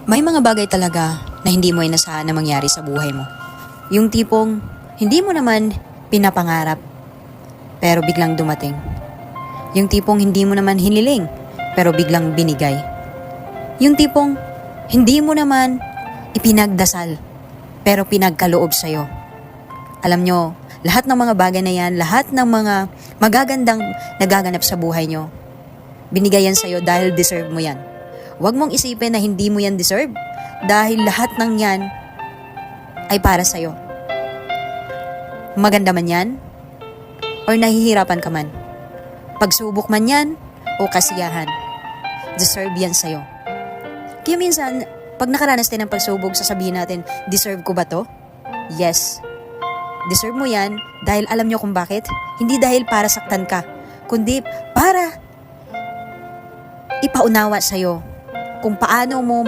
May mga bagay talaga na hindi mo inasahan na mangyari sa buhay mo. Yung tipong hindi mo naman pinapangarap pero biglang dumating. Yung tipong hindi mo naman hiniling pero biglang binigay. Yung tipong hindi mo naman ipinagdasal pero pinagkaloob sa'yo. Alam nyo, lahat ng mga bagay na yan, lahat ng mga magagandang nagaganap sa buhay nyo, binigay yan sa'yo dahil deserve mo yan. Huwag mong isipin na hindi mo yan deserve dahil lahat ng yan ay para sa'yo. Maganda man yan or nahihirapan ka man. Pagsubok man yan o kasiyahan, deserve yan sa'yo. Kaya minsan, pag nakaranas tayo ng pagsubok, sasabihin natin, deserve ko ba to? Yes. Deserve mo yan dahil alam nyo kung bakit? Hindi dahil para saktan ka, kundi para ipaunawa sa'yo kung paano mo